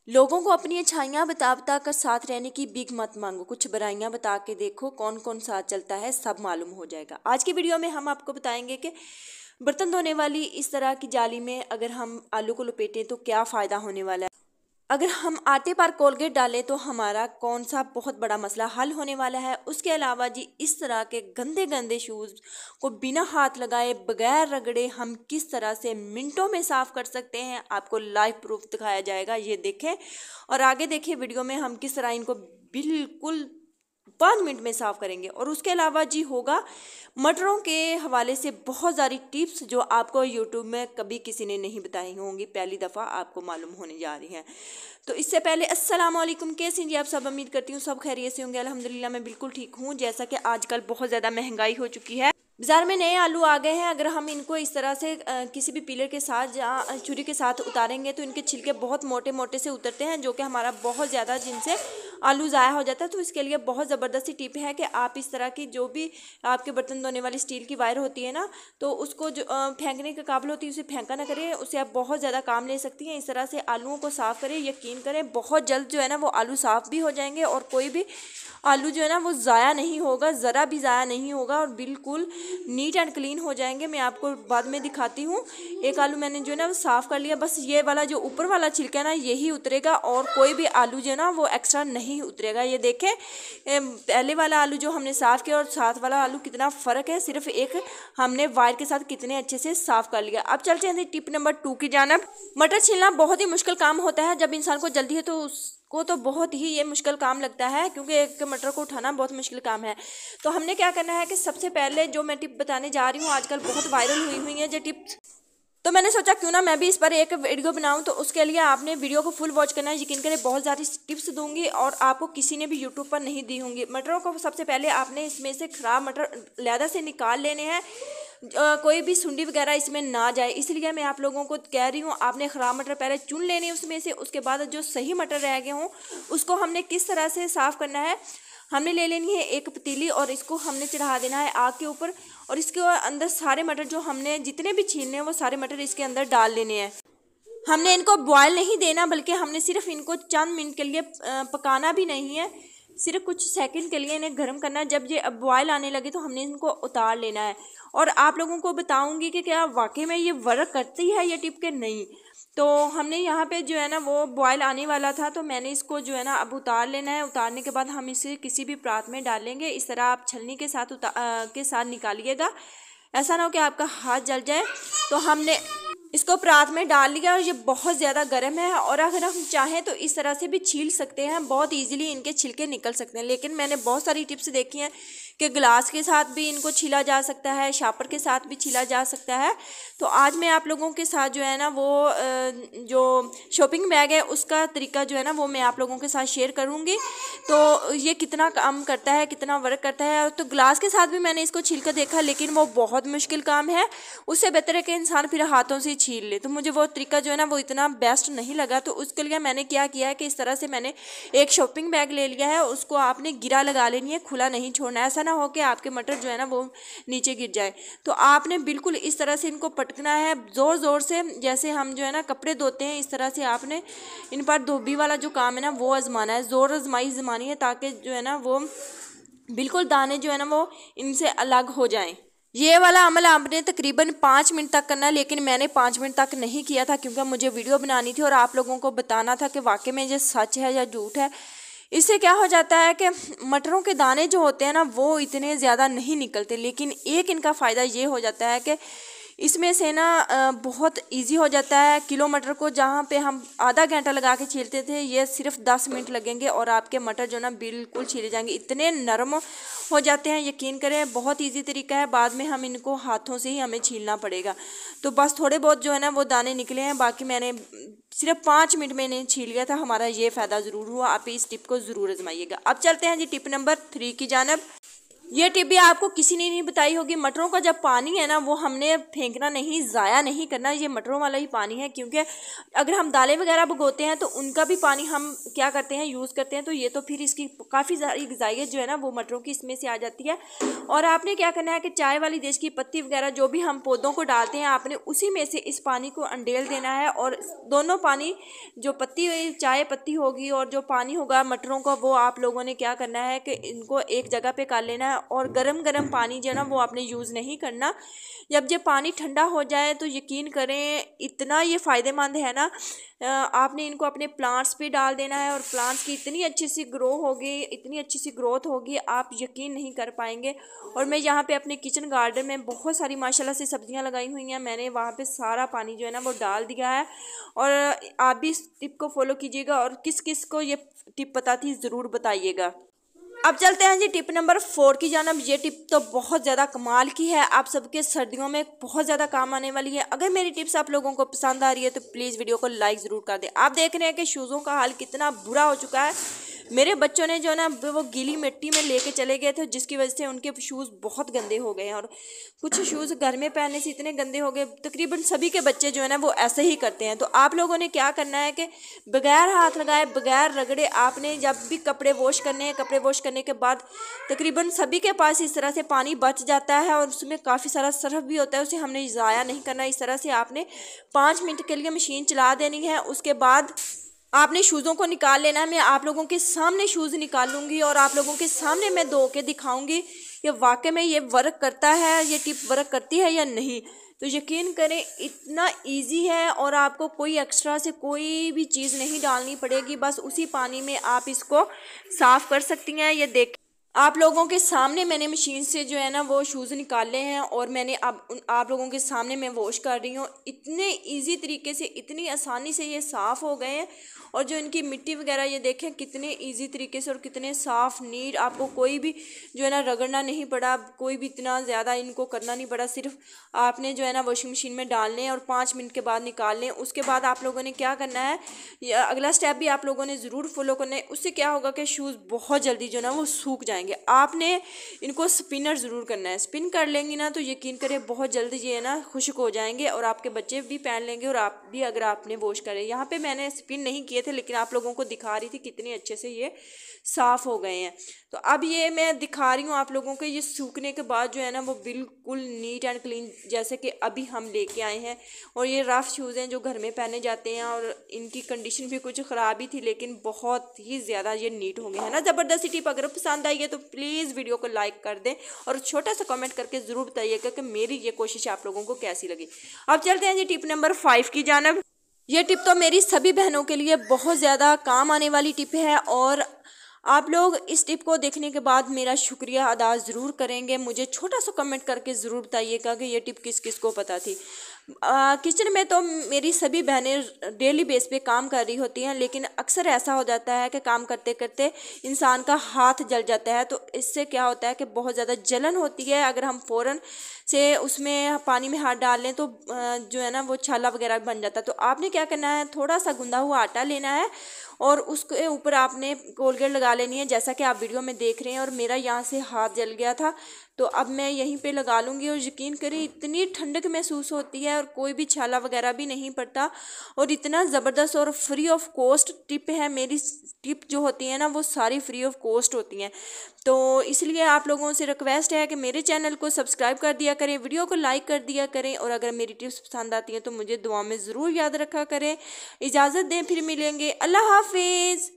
लोगों को अपनी अच्छाइयाँ बता बता कर साथ रहने की भीख मत मांगो, कुछ बुराइयां बता के देखो कौन कौन साथ चलता है, सब मालूम हो जाएगा। आज की वीडियो में हम आपको बताएंगे कि बर्तन धोने वाली इस तरह की जाली में अगर हम आलू को लपेटें तो क्या फ़ायदा होने वाला है। अगर हम आटे पर कोलगेट डालें तो हमारा कौन सा बहुत बड़ा मसला हल होने वाला है। उसके अलावा जी इस तरह के गंदे गंदे शूज़ को बिना हाथ लगाए बगैर रगड़े हम किस तरह से मिनटों में साफ़ कर सकते हैं, आपको लाइव प्रूफ दिखाया जाएगा। ये देखें और आगे देखिए वीडियो में हम किस तरह इनको बिल्कुल 5 मिनट में साफ़ करेंगे। और उसके अलावा जी होगा मटरों के हवाले से बहुत सारी टिप्स जो आपको यूट्यूब में कभी किसी ने नहीं बताई होंगी, पहली दफ़ा आपको मालूम होने जा रही हैं। तो इससे पहले अस्सलाम वालेकुम, कैसे हैं जी आप सब। उम्मीद करती हूँ सब खैरियत से होंगे। अल्हम्दुलिल्लाह मैं बिल्कुल ठीक हूँ। जैसा कि आजकल बहुत ज़्यादा महंगाई हो चुकी है, बाज़ार में नए आलू आ गए हैं। अगर हम इनको इस तरह से किसी भी पीलर के साथ या छुरी के साथ उतारेंगे तो इनके छिलके बहुत मोटे मोटे से उतरते हैं, जो कि हमारा बहुत ज़्यादा जिनसे आलू ज़ाया हो जाता है। तो इसके लिए बहुत ज़बरदस्ती टिप है कि आप इस तरह की जो भी आपके बर्तन धोने वाली स्टील की वायर होती है ना, तो उसको जो फेंकने के काबिल होती है उसे फेंका ना करें, उससे आप बहुत ज़्यादा काम ले सकती हैं। इस तरह से आलूओं को साफ़ करें, यकीन करें बहुत जल्द जो है ना वो आलू साफ़ भी हो जाएंगे और कोई भी आलू जो है ना वो ज़ाया नहीं होगा, ज़रा भी ज़ाया नहीं होगा और बिल्कुल नीट एंड क्लीन हो जाएंगे। मैं आपको बाद में दिखाती हूँ। एक आलू मैंने जो है ना वो साफ़ कर लिया, बस ये वाला जो ऊपर वाला छिलका है ना यही उतरेगा और कोई भी आलू जो है ना वो एक्स्ट्रा नहीं उतरेगा। ये देखें पहले वाला आलू जो हमने साफ़ किया और साथ वाला आलू कितना फ़र्क है, सिर्फ एक हमने वायर के साथ कितने अच्छे से साफ़ कर लिया। अब चलते हैं टिप नंबर 2 की जानब। मटर छीलना बहुत ही मुश्किल काम होता है। जब इंसान को जल्दी है तो उसको तो बहुत ही ये मुश्किल काम लगता है, क्योंकि एक मटर को उठाना बहुत मुश्किल काम है। तो हमने क्या करना है कि सबसे पहले जो मैं टिप बताने जा रही हूँ आजकल बहुत वायरल हुई है जो टिप्स, तो मैंने सोचा क्यों ना मैं भी इस पर एक वीडियो बनाऊं। तो उसके लिए आपने वीडियो को फुल वॉच करना है। यकीन करें बहुत सारी टिप्स दूंगी और आपको किसी ने भी यूट्यूब पर नहीं दी होंगी। मटरों को सबसे पहले आपने इसमें से ख़राब मटर लहदा से निकाल लेने हैं। कोई भी सुंडी वगैरह इसमें ना जाए, इसलिए मैं आप लोगों को कह रही हूँ आपने ख़राब मटर पहले चुन लेने उसमें से। उसके बाद जो सही मटर रह गए हों उसको हमने किस तरह से साफ़ करना है, हमने ले लेनी है एक पतीली और इसको हमने चढ़ा देना है आग के ऊपर और इसके अंदर सारे मटर जो हमने जितने भी छीलने हैं वो सारे मटर इसके अंदर डाल लेने हैं। हमने इनको बॉयल नहीं देना, बल्कि हमने सिर्फ इनको चंद मिनट के लिए पकाना भी नहीं है, सिर्फ कुछ सेकंड के लिए इन्हें गर्म करना है। जब ये बॉयल आने लगे तो हमने इनको उतार लेना है और आप लोगों को बताऊंगी कि क्या वाकई में ये वर्क करती है ये टिप के नहीं। तो हमने यहाँ पे जो है ना वो बॉयल आने वाला था, तो मैंने इसको जो है ना अब उतार लेना है। उतारने के बाद हम इसे किसी भी परात में डालेंगे। इस तरह आप छलनी के साथ निकालिएगा, ऐसा ना हो कि आपका हाथ जल जाए। तो हमने इसको परात में डाल लिया और ये बहुत ज़्यादा गर्म है और अगर हम चाहें तो इस तरह से भी छील सकते हैं, बहुत इजीली इनके छिलके निकल सकते हैं। लेकिन मैंने बहुत सारी टिप्स देखी हैं कि ग्लास के साथ भी इनको छीला जा सकता है, शापर के साथ भी छीला जा सकता है। तो आज मैं आप लोगों के साथ जो है ना वो जो शॉपिंग बैग है उसका तरीका जो है ना वो मैं आप लोगों के साथ शेयर करूँगी। तो ये कितना काम करता है, कितना वर्क करता है। तो ग्लास के साथ भी मैंने इसको छील कर देखा, लेकिन वो बहुत मुश्किल काम है। उससे बेहतर है कि इंसान फिर हाथों से छील ले। तो मुझे वो तरीका जो है ना वो इतना बेस्ट नहीं लगा। तो उसके लिए मैंने क्या किया है कि इस तरह से मैंने एक शॉपिंग बैग ले लिया है, उसको आपने गिरा लगा लेनी है, खुला नहीं छोड़ना है। ऐसा ना हो कि आपके मटर जो है ना वो नीचे गिर जाए। तो आपने बिल्कुल इस तरह से इनको पटकना है ज़ोर ज़ोर से, जैसे हम जो है ना कपड़े धोते हैं। इस तरह से आपने इन पर धोबी वाला जो काम है ना वो आजमाना है, ज़ोर आजमाई जमानी है, ताकि जो है ना वो बिल्कुल दाने जो है ना वो इनसे अलग हो जाएं। ये वाला अमल आपने तकरीबन 5 मिनट तक करना है, लेकिन मैंने 5 मिनट तक नहीं किया था क्योंकि मुझे वीडियो बनानी थी और आप लोगों को बताना था कि वाकई में ये सच है या झूठ है। इससे क्या हो जाता है कि मटरों के दाने जो होते हैं ना वो इतने ज़्यादा नहीं निकलते, लेकिन एक इनका फ़ायदा ये हो जाता है कि इसमें से ना बहुत इजी हो जाता है। किलो मटर को जहाँ पे हम आधा घंटा लगा के छीलते थे, ये सिर्फ 10 मिनट लगेंगे और आपके मटर जो ना बिल्कुल छीले जाएंगे, इतने नरम हो जाते हैं। यकीन करें बहुत इजी तरीका है, बाद में हम इनको हाथों से ही हमें छीलना पड़ेगा। तो बस थोड़े बहुत जो है ना वो दाने निकले हैं, बाकी मैंने सिर्फ 5 मिनट में इन्हें छील लिया था। हमारा ये फ़ायदा ज़रूर हुआ। आप इस टिप को ज़रूर आजमाइएगा। अब चलते हैं जी टिप नंबर 3 की जानब। ये टिप भी आपको किसी ने नहीं बताई होगी। मटरों का जब पानी है ना वो हमने फेंकना नहीं, ज़ाया नहीं करना। ये मटरों वाला ही पानी है, क्योंकि अगर हम दालें वगैरह भिगोते हैं तो उनका भी पानी हम क्या करते हैं, यूज़ करते हैं। तो ये तो फिर इसकी काफ़ी सारी ग़िज़ाइयत जो है ना वो मटरों की इसमें से आ जाती है। और आपने क्या करना है कि चाय वाली देश की पत्ती वगैरह जो भी हम पौधों को डालते हैं, आपने उसी में से इस पानी को अंडेल देना है। और दोनों पानी, जो पत्ती चाय पत्ती होगी और जो पानी होगा मटरों का, वो आप लोगों ने क्या करना है कि इनको एक जगह पे कर लेना है। और गरम गरम पानी जो है ना वो आपने यूज़ नहीं करना। जब ये पानी ठंडा हो जाए तो यकीन करें इतना ये फ़ायदेमंद है ना, आपने इनको अपने प्लांट्स पे डाल देना है और प्लांट्स की इतनी अच्छी सी ग्रो होगी, इतनी अच्छी सी ग्रोथ होगी, आप यकीन नहीं कर पाएंगे। और मैं यहाँ पे अपने किचन गार्डन में बहुत सारी माशाल्लाह से सब्जियाँ लगाई हुई हैं, मैंने वहाँ पे सारा पानी जो है ना वो डाल दिया है। और आप भी इस टिप को फॉलो कीजिएगा। और किस किस को ये टिप पता थी ज़रूर बताइएगा। अब चलते हैं जी टिप नंबर 4 की जानब। ये टिप तो बहुत ज़्यादा कमाल की है, आप सबके सर्दियों में बहुत ज़्यादा काम आने वाली है। अगर मेरी टिप्स आप लोगों को पसंद आ रही है तो प्लीज़ वीडियो को लाइक ज़रूर कर दें। आप देख रहे हैं कि शूज़ों का हाल कितना बुरा हो चुका है। मेरे बच्चों ने जो है ना वो गीली मिट्टी में लेके चले गए थे, जिसकी वजह से उनके शूज़ बहुत गंदे हो गए हैं। और कुछ शूज़ घर में पहनने से इतने गंदे हो गए, तकरीबन सभी के बच्चे जो है ना वो ऐसे ही करते हैं। तो आप लोगों ने क्या करना है कि बगैर हाथ लगाए, बगैर रगड़े, आपने जब भी कपड़े वॉश करने हैं, कपड़े वॉश करने के बाद तकरीबन सभी के पास इस तरह से पानी बच जाता है और उसमें काफ़ी सारा सर्फ भी होता है, उसे हमने ज़ाया नहीं करना। इस तरह से आपने 5 मिनट के लिए मशीन चला देनी है। उसके बाद आपने शूज़ों को निकाल लेना है। मैं आप लोगों के सामने शूज़ निकालूंगी और आप लोगों के सामने मैं धो के दिखाऊंगी कि वाकई में ये वर्क करता है, ये टिप वर्क करती है या नहीं। तो यकीन करें इतना इजी है और आपको कोई एक्स्ट्रा से कोई भी चीज़ नहीं डालनी पड़ेगी, बस उसी पानी में आप इसको साफ़ कर सकती हैं। ये देख आप लोगों के सामने मैंने मशीन से जो है ना वो शूज़ निकाले हैं और मैंने अब आप लोगों के सामने मैं वॉश कर रही हूँ। इतने इजी तरीके से, इतनी आसानी से ये साफ़ हो गए हैं। और जो इनकी मिट्टी वगैरह ये देखें कितने इजी तरीके से और कितने साफ़ नीट, आपको कोई भी जो है ना रगड़ना नहीं पड़ा, कोई भी इतना ज़्यादा इनको करना नहीं पड़ा। सिर्फ आपने जो है ना वॉशिंग मशीन में डालने हैं और 5 मिनट के बाद निकाल लें। उसके बाद आप लोगों ने क्या करना है, अगला स्टेप भी आप लोगों ने ज़रूर फॉलो करना है। उससे क्या होगा कि शूज़ बहुत जल्दी जो है ना वो सूख जाएंगे। आपने इनको स्पिनर ज़रूर करना है, स्पिन कर लेंगी ना तो यकीन करें बहुत जल्दी ये है ना खुश्क हो जाएंगे और आपके बच्चे भी पहन लेंगे और आप भी अगर आपने वॉश करें। यहाँ पे मैंने स्पिन नहीं किए थे लेकिन आप लोगों को दिखा रही थी कितने अच्छे से ये साफ़ हो गए हैं। तो अब ये मैं दिखा रही हूँ आप लोगों को, ये सूखने के बाद जो है ना वो बिल्कुल नीट एंड क्लीन जैसे कि अभी हम लेके आए हैं। और ये रफ़ शूज़ हैं जो घर में पहने जाते हैं और इनकी कंडीशन भी कुछ ख़राब ही थी लेकिन बहुत ही ज़्यादा ये नीट होंगे, है ना। ज़बरदस्ती टिप अगर पसंद आई है तो प्लीज़ वीडियो को लाइक कर दें और छोटा सा कमेंट करके ज़रूर बताइएगा कि मेरी ये कोशिश आप लोगों को कैसी लगी। अब चलते हैं जी टिप नंबर 5 की जानब। ये टिप तो मेरी सभी बहनों के लिए बहुत ज़्यादा काम आने वाली टिप है और आप लोग इस टिप को देखने के बाद मेरा शुक्रिया अदा ज़रूर करेंगे। मुझे छोटा सा कमेंट करके ज़रूर बताइएगा कि ये टिप किस किस को पता थी। किचन में तो मेरी सभी बहनें डेली बेस पे काम कर रही होती हैं लेकिन अक्सर ऐसा हो जाता है कि काम करते करते इंसान का हाथ जल जाता है। तो इससे क्या होता है कि बहुत ज़्यादा जलन होती है। अगर हम फ़ौरन से उसमें पानी में हाथ डाल लें तो जो है ना वो छाला वगैरह बन जाता है। तो आपने क्या करना है, थोड़ा सा गूंदा हुआ आटा लेना है और उसके ऊपर आपने कोलगेट लगा लेनी है जैसा कि आप वीडियो में देख रहे हैं। और मेरा यहाँ से हाथ जल गया था तो अब मैं यहीं पे लगा लूँगी और यकीन करें इतनी ठंडक महसूस होती है और कोई भी छाला वगैरह भी नहीं पड़ता और इतना ज़बरदस्त और फ्री ऑफ कॉस्ट टिप है। मेरी टिप जो होती है ना वो सारी फ्री ऑफ कॉस्ट होती हैं। तो इसलिए आप लोगों से रिक्वेस्ट है कि मेरे चैनल को सब्सक्राइब कर दिया करें, वीडियो को लाइक कर दिया करें और अगर मेरी टिप्स पसंद आती हैं तो मुझे दुआ में ज़रूर याद रखा करें। इजाज़त दें, फिर मिलेंगे। अल्लाह हाफिज़।